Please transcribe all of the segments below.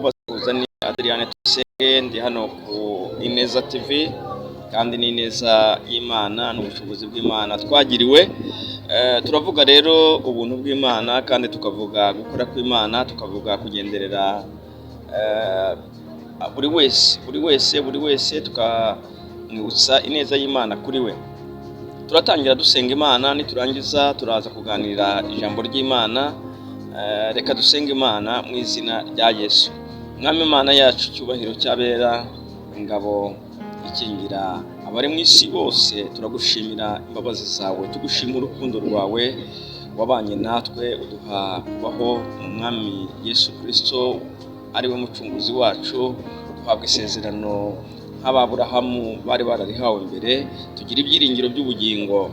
ubasuhuza ni Adriane Tusenge, ndi hano ku Ineza TV kandi ni ineza y'Imana n'ubushobozi bw'Imana twagiriwe. Turavuga rero ubuntu bw'Imana kandi tukavuga gukora kw'Imana, tukavuga kugenderera buri wese tukamwibutsa ineza y'Imana kuri we. Turatangira dusenga Imana, niturangiza turaza kuganira ijambo ry'Imana. Reka dusenga Imana mu izina rya Yesu. Mwami Imana yacu, cyubahiro cyabera, ingabo ikingira abari mu isi bose, turagushimira imbabazi zawe, tugushimira urukundo rwawe wabanye natwe, uduha kubaho mu Mwami Yesu Kristo ari we mucunguzi wacu. Duhabwa isezerano nk'Aburahamu bari bararihawe mbere, tugira ibyiringiro by'ubugingo.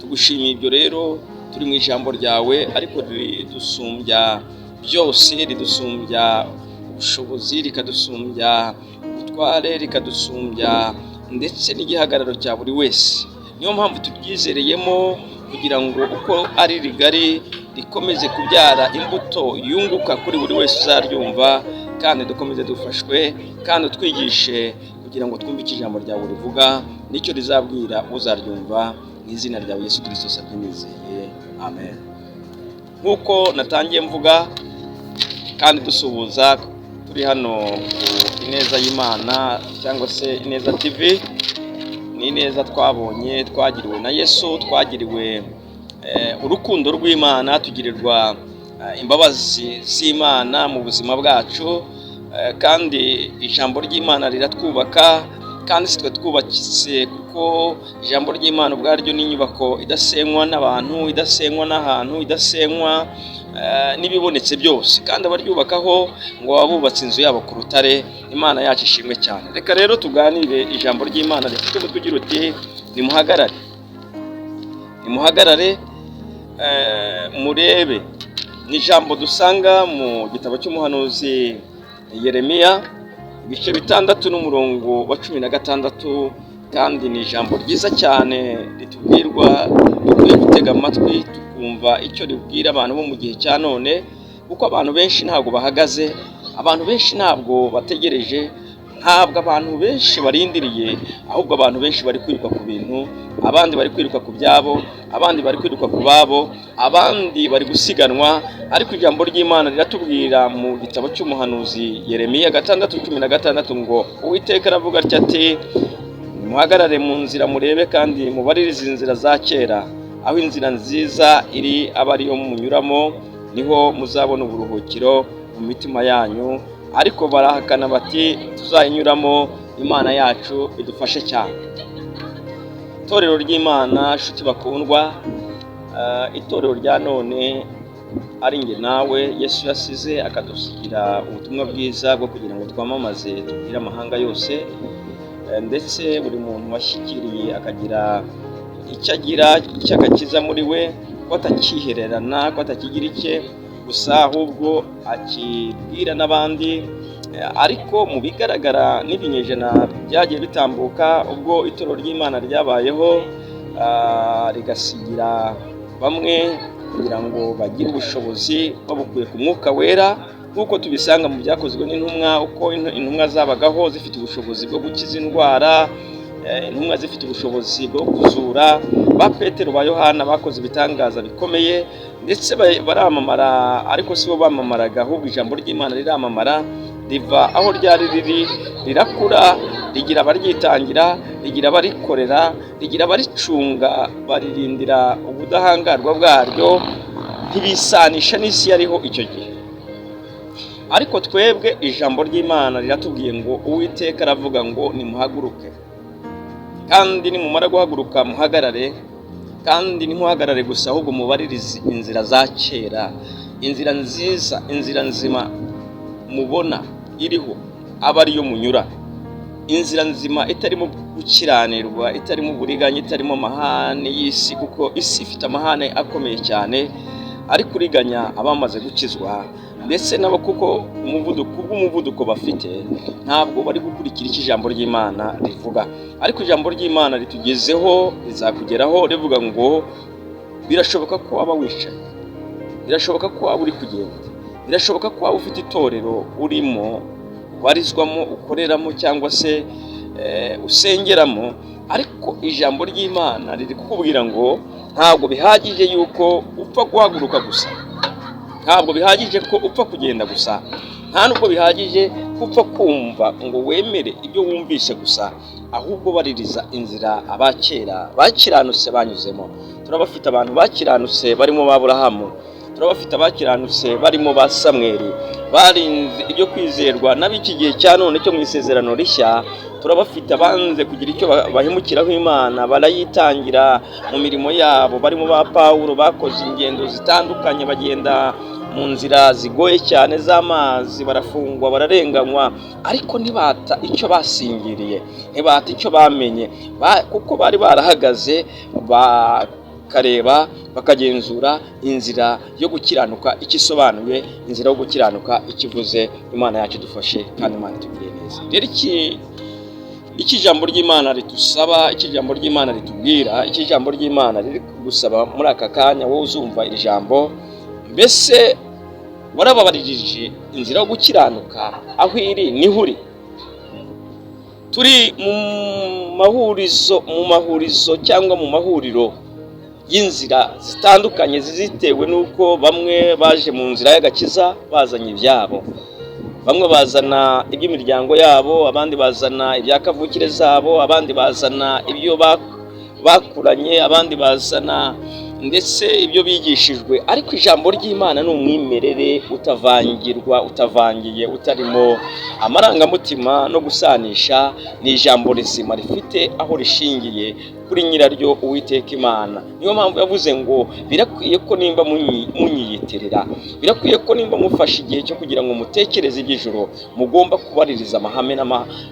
Tugushimiye ibyo rero, turi mu ijambo ryawe, ariko ridusumbya byose, ridusumbya ubushobozi, rikadusumbya ubutware, rikadusumbya ndetse n'igihagararo cya buri wese. Niyo mpamvu tubyizereyemo, kugira ngo uko ari rigari rikomeze kubyara imbuto yunguka kuri buri wese uzaryumva, kandi dukomeze dufashwe kandi twigishe, kugira ngo twumve ijambo ryawe rivuga nicyo rizabwira uzaryumva. Mu izina rya Yesu Kristo nizeye, amen. Nk'uko natangiye mvuga kandi dusuhuza, turi hano ku Ineza y'Imana cyangwa se Ineza TV. Ni ineza twabonye, twagiriwe na Yesu, twagiriwe urukundo rw'Imana, tugirirwa imbabazi z'Imana mu buzima bwacu, kandi ijambo ry'Imana riratwubaka, kandi sitwe twubakitse, kuko ijambo ry'Imana ubwaryo ni inyubako idasenywa n'abantu, idasenywa n'ahantu, idasenywa n'ibibonetse byose, kandi abaryubakaho ngo babubatse inzu yabo ku rutare. Imana yacu ishimwe cyane. Reka rero tuganire ijambo ry'Imana rifite umutwe ugira uti nimuhagarare murebe. Ni ijambo dusanga mu gitabo cy'umuhanuzi Yeremiya, ibice 6 n'umurongo wa 16, kandi ni ijambo ryiza cyane ritubwirwa, dukwiye gutega amatwi tukumva icyo ribwira abantu bo mu gihe cya none, kuko abantu benshi ntabwo bahagaze, abantu benshi ntabwo bategereje, ntabwo abantu benshi barindiriye, ahubwo abantu benshi bari kwiruka ku bintu, abandi bari kwiruka ku byabo, abandi bari kwiruka ku babo, abandi bari gusiganwa. Ariko ijambo ry'Imana riratubwira mu gitabo cy'umuhanuzi Yeremiya 6:16 ngo Uwiteka aravuga ati, muhagarare mu nzira murebe kandi mubaririze inzira za kera, aho inzira nziza iri aba ariyo munyuramo, niho muzabona uburuhukiro mu mitima yanyu. Ariko barahakana bati, tuzayinyuramo, Imana yacu idufashe cyane. Itorero ry'Imana, nshuti bakundwa, itorero rya none ari nge nawe, Yesu yasize akadusigira ubutumwa bwiza bwo kugira ngo twamamaze, tubwire amahanga yose, ndetse buri muntu washyikiriye akagira icyo agira cy'agakiza muri we, ko atakihererana, ko atakigira icye gusa, ahubwo akibwira n'abandi. Ariko mu bigaragara n'ibinyejana byagiye bitambuka, ubwo itorero ry'Imana ryabayeho, rigasigira bamwe kugira ngo bagire ubushobozi babukuye ku Mwuka Wera, nk'uko tubisanga mu byakozwe n'intumwa, uko intumwa zabagaho zifite ubushobozi bwo gukiza indwara, intumwa zifite ubushobozi bwo kuzura. Ba Petero, ba Yohana bakoze ibitangaza bikomeye, ndetse baramamara. Ariko si bo bamamaraga, ahubwo ijambo ry'Imana riramamara, riva aho ryari riri, rirakura, rigira abaryitangira, rigira abarikorera, rigira abaricunga, baririndira ubudahangarwa bwaryo, ntibisanisha n'isi yariho icyo gihe. Ariko twebwe ijambo ry'Imana riratubwiye ngo Uwiteka aravuga ngo nimuhaguruke, kandi nimumara guhaguruka muhagarare, kandi ntimuhagarare gusa, ahubwo mubaririze inzira za kera, inzira nziza, inzira nzima mubona iriho aba ariyo munyura, inzira nzima itarimo gukiranirwa, itarimo uburiganya, itarimo amahane y'isi, kuko isi ifite amahane akomeye cyane, ari kuriganya abamaze gukizwa, ndetse nabo kuko umuvuduko bafite ntabwo bari gukurikira icyo ijambo ry'Imana rivuga. Ariko ijambo ry'Imana ritugezeho, rizakugeraho rivuga ngo birashoboka ko waba wicaye, birashoboka ko waba uri kugenda, birashoboka ko waba ufite itorero urimo warizwamo ukoreramo cyangwa se usengeramo, ariko ijambo ry'Imana riri kukubwira ngo ntabwo bihagije yuko upfa guhaguruka gusa, ntabwo bihagije ko upfa kugenda gusa, nta nubwo bihagije upfa kumva ngo wemere ibyo wumvise gusa, ahubwo baririza inzira abakera bakiranutse banyuzemo. Turabafite abantu bakiranutse barimo ba Aburahamu, turabafite abakiranutse barimo ba Samweli, barinze ibyo kwizerwa n'ab'iki gihe cya none cyo mu isezerano rishya. Turabafite abanze kugira icyo bahemukiraho Imana, barayitangira mu mirimo yabo, barimo ba Pawulo bakoze ingendo zitandukanye, bagenda mu nzira zigoye cyane z'amazi, barafungwa, bararenganywa, ariko ntibata icyo basingiriye, ntibata icyo bamenye, kuko bari barahagaze bakareba bakagenzura inzira yo gukiranuka ikisobanuye, inzira yo gukiranuka ikivuze. Imana yacu dufashe kandi Imana itugiriye neza. Rero iki jambo ry'Imana ritusaba, iki jambo ry'Imana ritubwira, iki jambo ry'Imana riri kugusaba muri aka kanya wowe uzumva iri jambo, mbese warababaririje inzira yo gukiranuka aho iri niho uri? Turi mu mahurizo cyangwa mu mahuriro y'inzira zitandukanye zitewe n'uko bamwe baje mu nzira y'agakiza bazanye ibyabo, bamwe bazana iby'imiryango yabo, abandi bazana ibya kavukire zabo, abandi bazana ibyo bakuranye, abandi bazana ndetse ibyo bigishijwe, ariko ijambo ry'Imana ni umwimerere utavangirwa, utavangiye, utarimo amarangamutima no gusanisha. Ni ijambo rizima rifite aho rishingiye kuri nyiraryo Uwiteka Imana. Niyo mpamvu yavuze ngo birakwiye ko nimba munyiyitirira, birakwiye ko nimba mufashe igihe cyo kugira ngo mutekereze iby'ijuru, mugomba kubaririza amahame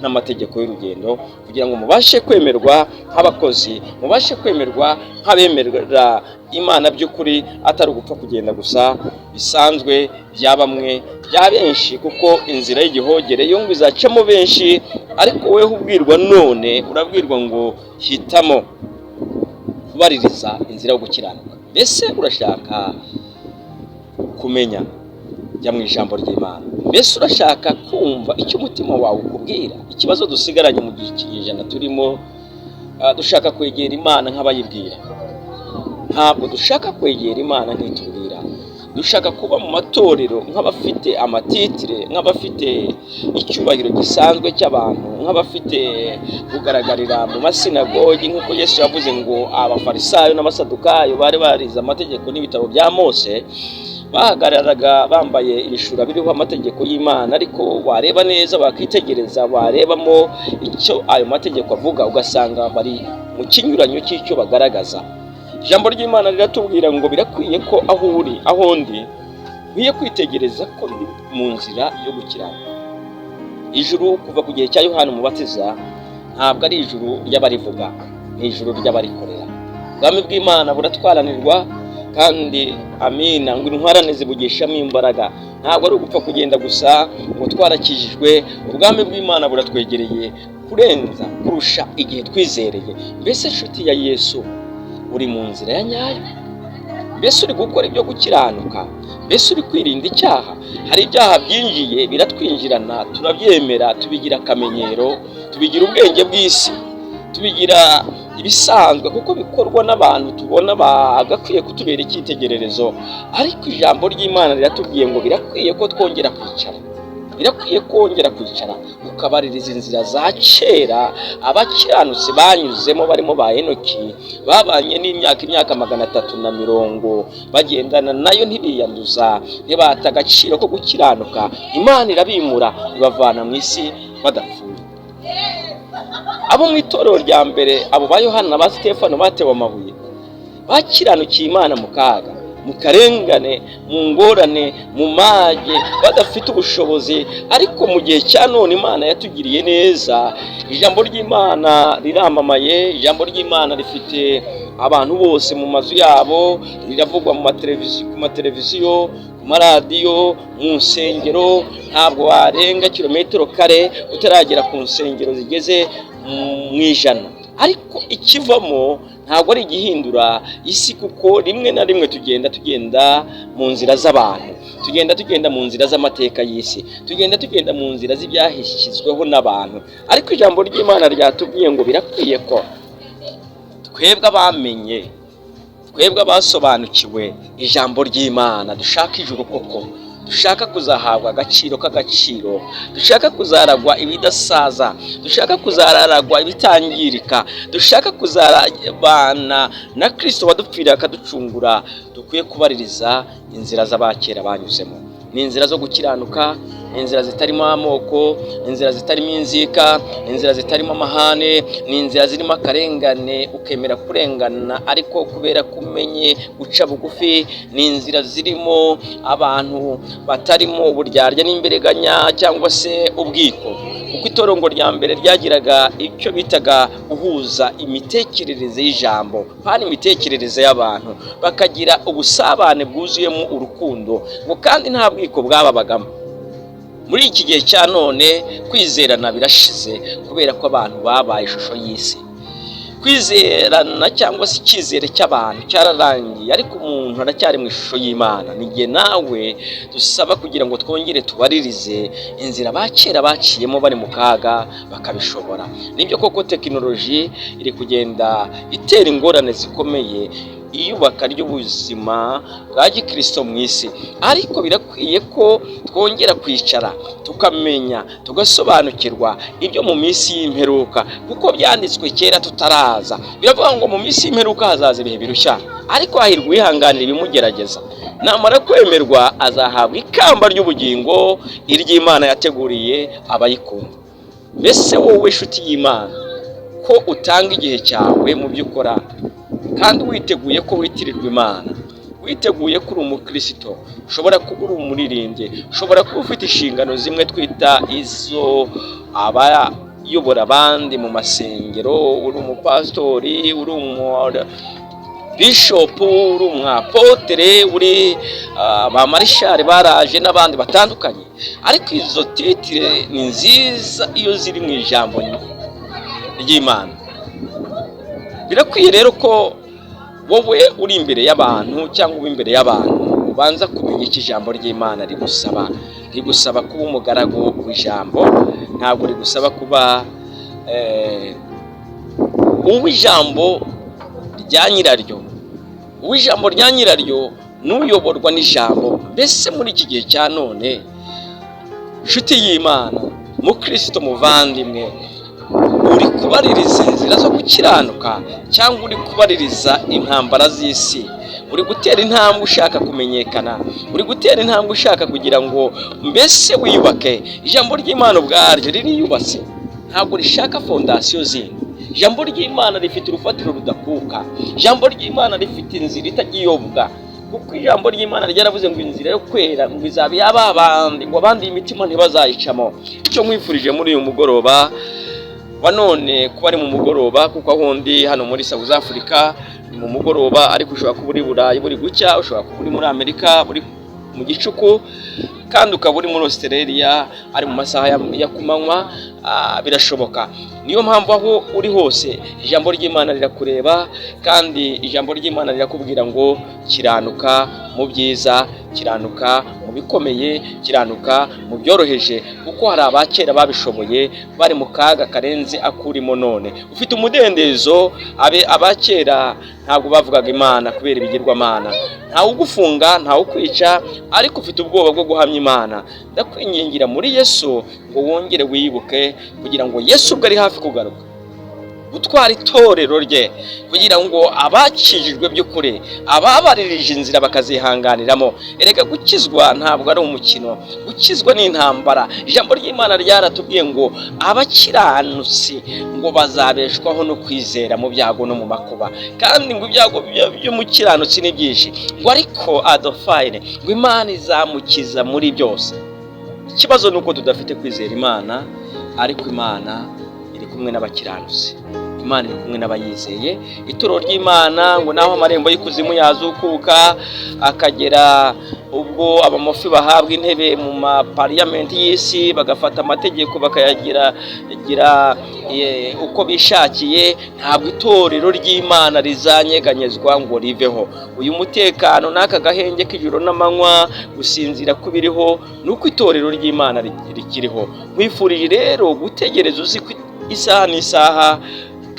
n'amategeko y'urugendo, kugira ngo mubashe kwemerwa nk'abakozi, mubashe kwemerwa nk'abemerera Imana by'ukuri, atari ugupfa kugenda gusa bisanzwe bya bamwe bya benshi, kuko inzira y'igihogere yo ngo izacamo benshi, ariko wewe ubwirwa none urabwirwa ngo hitamo kubaririza inzira yo gukiranuka. Mbese urashaka kumenya, jya mu ijambo ry'Imana. Mbese urashaka kumva icyo umutima wawe ukubwira? Ikibazo dusigaranye mu gihe cy'ijana turimo, dushaka kwegera Imana nk'abayibwira. Ntabwo dushaka kwegera Imana nk'itubwira, dushaka kuba mu matorero nk'abafite amatitire, nk'abafite icyubahiro gisanzwe cy'abantu, nk'abafite kugaragarira mu masinagogi, nk'uko Yesu yavuze ngo abafarisayo n'abasadukayo bari barize amategeko n'ibitabo bya Mose, bahagararaga bambaye ibishura biriho amategeko y'Imana, ariko wareba neza bakitegereza, warebamo icyo ayo mategeko avuga, ugasanga bari mu kinyuranyo cy'icyo bagaragaza. Ijambo ry'Imana riratubwira ngo birakwiye ko aho uri, aho ndi, nkwiye kwitegereza ko ndi mu nzira yo gukiranuka. Ijuru kuva ku gihe cya Yohana Umubatiza ntabwo ari ijuru ry'abarivuga, ni ijuru ry'abarikorera. Ubwami bw'Imana buratwaranirwa, kandi amina, ngo intwarane zibugishamo imbaraga. Ntabwo ari ugupfa kugenda gusa ngo twarakijijwe, ubwami bw'Imana buratwegereye kurenza kurusha igihe twizereye. Mbese inshuti ya Yesu, uri mu nzira ya nyayo? Mbese uri gukora ibyo gukiranuka? Mbese uri kwirinda icyaha? Hari ibyaha byinjiye biratwinjirana, turabyemera, tubigira akamenyero, tubigira ubwenge bw'isi, tubigira ibisanzwe kuko bikorwa n'abantu tubona bagakwiye kutubera icyitegererezo. Ariko ijambo ry'Imana riratubwiye ngo birakwiye ko twongera kwicara, birakwiye kongera kwicara ukabaririza inzira za kera abakiranutsi banyuzemo, barimo ba Henoki, babanye imyaka 350 bagendana nayo ntibiyanduza, ntibata agaciro ko gukiranuka. Imana irabimura ibavana mu isi badapfuye. Abo mu itorero rya mbere, abo ba Yohana ba Stefano batewe amabuye, bakiranukiye Imana mu kaga, mu karengane, mu ngorane, mu mage, badafite ubushobozi. Ariko mu gihe cya none Imana yatugiriye neza, ijambo ry'Imana riramamaye, ijambo ry'Imana rifite abantu bose mu mazu yabo, riravugwa mu mateleviziyo, ku maradiyo, mu nsengero. Ntabwo warenga kilometero kare utaragera ku nsengero zigeze mu 100. Ariko ikivamo ntabwo ari igihindura isi, kuko rimwe na rimwe tugenda mu nzira z'abantu, tugenda mu nzira z'amateka y'isi, tugenda mu nzira z'ibyahishyizweho n'abantu, ariko ijambo ry'Imana ryatubwiye ngo birakwiye ko twebwe abamenye, twebwe abasobanukiwe ijambo ry'Imana, dushaka ijuru koko, dushaka kuzahabwa agaciro k'agaciro, dushaka kuzaragwa ibidasaza, dushaka kuzararagwa ibitangirika, dushaka kuzarabana na Kristo wadupfiriye akaducungura, dukwiye kubaririza inzira z'abakera banyuzemo. Ni inzira zo gukiranuka, ni inzira zitarimo amoko, ni inzira zitarimo inzika, ni inzira zitarimo amahane, ni inzira zirimo akarengane ukemera kurengana ariko kubera kumenye guca bugufi, ni inzira zirimo abantu batarimo uburyarya n'imbereganya cyangwa se ubwiko, kuko itorongo rya mbere ryagiraga icyo bitaga guhuza imitekerereze y'ijambo kandi imitekerereze y'abantu, bakagira ubusabane bwuzuyemo urukundo, ngo kandi nta bwiko bwababagamo. Muri iki gihe cya none kwizerana birashize kubera ko abantu babaye ishusho y'isi. Kwizerana cyangwa se icyizere cy'abantu cyararangiye, ariko umuntu aracyari mu ishusho y'Imana. N'igihe nawe dusaba kugira ngo twongere tubaririze inzira abakera baciyemo bari mu kaga bakabishobora. Nibyo koko tekinoloji iri kugenda itera ingorane zikomeye iyubaka ry'ubuzima bwa gikristo mu isi, ariko birakwiye ko twongera kwicara tukamenya, tugasobanukirwa ibyo mu minsi y'imperuka, kuko byanditswe kera tutaraza. Biravuga ngo mu minsi y'imperuka hazaza ibihe birushya, ariko hahirwa uwihanganira ibimugerageza, namara kwemerwa azahabwa ikamba ry'ubugingo iry'Imana yateguriye abayikunda. Mbese wowe nshuti y'Imana, ko utanga igihe cyawe mu byo ukora kandi witeguye ko witirirwa Imana, witeguye ko uri umukristo, ushobora kuba uri umuririmbyi, ushobora kuba ufite inshingano zimwe twita izo abayobora abandi mu masengero, uri umupasitori, uri bishopu, uri umwapotere, uri ba marishari baraje n'abandi batandukanye, ariko izo titire ni nziza iyo ziri mu ijambo ry'Imana. Birakwiye rero ko wowe uri imbere y'abantu cyangwa uri imbere y'abantu ubanza kumenya iki ijambo ry'Imana rigusaba kuba umugaragu w'ijambo, ntabwo rigusaba kuba uw'ijambo rya nyiraryo. Uw'ijambo rya nyiraryo n'uyoborwa n'ijambo. Mbese muri iki gihe cya none, nshuti y'Imana, mukristo muvandimwe, uri kubaririza inzira zo gukiranuka cyangwa uri kubaririza intambara z'isi? Uri gutera intambwe ushaka kumenyekana, uri gutera intambwe ushaka kugira ngo mbese wiyubake? Ijambo ry'Imana ubwaryo ririyubatse, ntabwo rishaka fondasiyo zindi. Ijambo ry'Imana rifite urufatiro rudakuka, ijambo ry'Imana rifite inzira itajyiyobwa, kuko ijambo ry'Imana ryaravuze ngo inzira yo kwera ngo izaba y'abandi, ngo abandi imitima ntibazayicamo. Icyo nkwifurije muri uyu mugoroba wa none, kuba ari mu mugoroba, kuko aho ndi hano muri South Africa ni mu mugoroba, ariko ushobora kuba uri Burayi buri gucya, ushobora kuba uri muri Amerika buri mu gicuku, kandi ukaba uri muri Australia ari mu masaha ya kumanywa. Birashoboka. Niyo mpamvu aho uri hose ijambo ry'Imana rirakureba, kandi ijambo ry'Imana rirakubwira ngo kiranuka mu byiza, kiranuka mu bikomeye, kiranuka mu byoroheje, kuko hari abakera babishoboye bari mu kaga karenze akurimo none. Ufite umudendezo. Abakera ntabwo bavugaga Imana kubera ibigirwamana, ntawe ugufunga, ntawe ukwica, ariko ufite ubwoba bwo guhamya Imana. Ndakwingingira muri Yesu ngo wongere wibuke, kugira ngo Yesu ubwo ari hafi kugaruka gutwara itorero rye, kugira ngo abakijijwe by'ukuri, ababaririje inzira bakazihanganiramo. Erega gukizwa ntabwo ari umukino, gukizwa ni intambara. Ijambo ry'Imana ryaratubwiye ngo abakiranutsi ngo bazabeshwaho no kwizera mu byago no mu makuba, kandi ngo ibyago by'umukiranutsi ni byinshi, ngo ariko adofayine ngo Imana izamukiza muri byose. Ikibazo ni uko tudafite kwizera Imana, ariko Imana iri kumwe n'abakiranutsi. Imana iri kumwe n'abayizeye. Ituro ry'Imana ngo naho amarembo y'ikuzimu yazukuka akagera ubwo abamofi bahabwa intebe mu mapariyamenti y'isi, bagafata amategeko bakayagira uko bishakiye, ntabwo itorero ry'Imana rizanyeganyezwa ngo riveho. Uyu mutekano n'aka gahenge k'ijoro n'amanywa, gusinzira kubiriho, nuko itorero ry'Imana rikiriho. Nkwifurije rero gutegereza uzi ko isaha n'isaha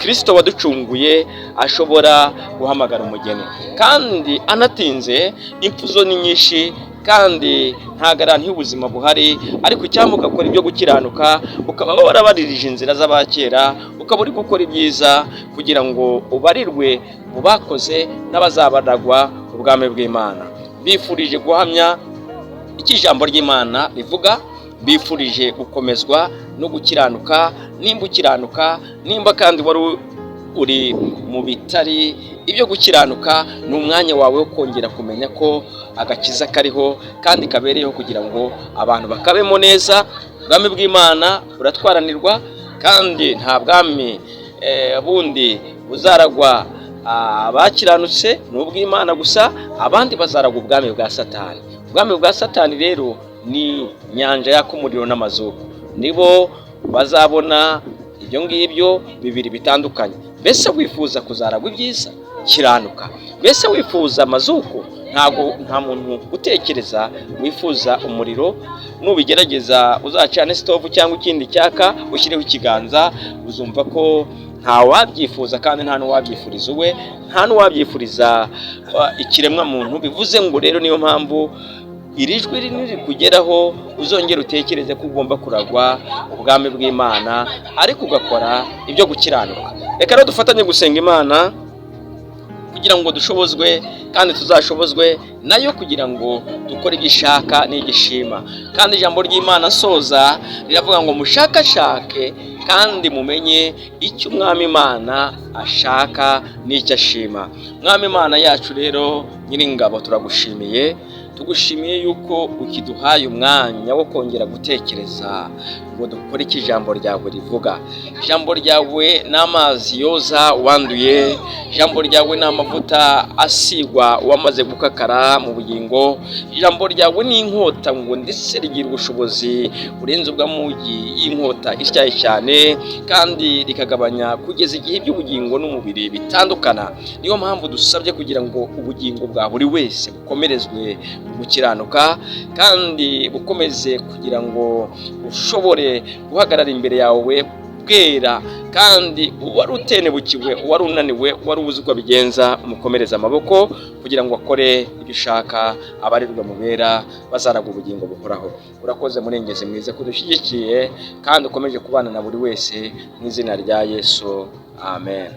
Kristo waducunguye ashobora guhamagara umugeni, kandi anatinze. Impfu zo ni nyinshi kandi nta garanti y'ubuzima buhari, ariko icyampa ugakora ibyo gukiranuka, ukaba warabaririje inzira z'abakera, ukaba uri gukora ibyiza kugira ngo ubarirwe mu bakoze n'abazabaragwa ubwami bw'Imana. Bifurije guhamya icyo ijambo ry'Imana rivuga, bifurije gukomezwa no gukiranuka. Nimba ukiranuka, nimba kandi wari uri mu bitari ibyo gukiranuka, ni umwanya wawe wo kongera kumenya ko agakiza kariho kandi kabereyeho kugira ngo abantu bakabemo neza. Ubwami bw'Imana buratwaranirwa, kandi nta bwami bundi buzaragwa abakiranutse, ni ubw'Imana gusa. Abandi bazaragwa ubwami bwa Satani. Ubwami bwa Satani rero ni nyanja yaka umuriro n'amazuku, nibo bazabona ibyo ngibyo bibiri bitandukanye. Mbese wifuza kuzaragwa ibyiza? Kiranuka. Mbese wifuza amazuku? Nta muntu utekereza wifuza umuriro. Nubigerageza uzacane stove cyangwa ikindi cyaka, ushyireho ikiganza, uzumva ko nta wabyifuza, kandi nta n'uwabyifuriza uwe, nta n'uwabyifuriza ikiremwa muntu. Bivuze ngo rero niyo mpamvu iri jwi rinini kugeraho uzongera utekereze ko ugomba kuragwa ubwami bw'Imana, ariko ugakora ibyo gukiranuka. Reka rero dufatanye gusenga Imana kugira ngo dushobozwe kandi tuzashobozwe nayo, kugira ngo dukore igishaka n'igishima. Kandi ijambo ry'Imana soza riravuga ngo mushakashake kandi mumenye icyo Umwami Imana ashaka n'icyo ashima. Mwami Imana yacu rero Nyiringabo, turagushimiye, tugushimiye yuko ukiduhaye umwanya wo kongera gutekereza ngo dukore icyo ijambo ryawe rivuga. Ijambo ryawe ni amazi yoza uwanduye, ijambo ryawe ni amavuta asigwa uwamaze gukakara mu bugingo, ijambo ryawe ni inkota ngo ndetse rigira ubushobozi burenze ubw'amugi y'inkota ityaye cyane, kandi rikagabanya kugeza igihe iby'ubugingo n'umubiri bitandukana. Niyo mpamvu dusabye kugira ngo ubugingo bwa buri wese bukomerezwe gukiranuka, kandi bukomeze kugira ngo ushobore guhagarara imbere yawe bwera, kandi uwari utenebukiwe, uwari unaniwe, uwari ubuze uko abigenza, umukomereza amaboko kugira ngo akore ibyo ushaka, abarirwa mu bera bazaragwa ubugingo buhoraho. Urakoze Murengezi mwiza ko dushyigikiye, kandi ukomeje kubana na buri wese, mu izina rya Yesu, amen.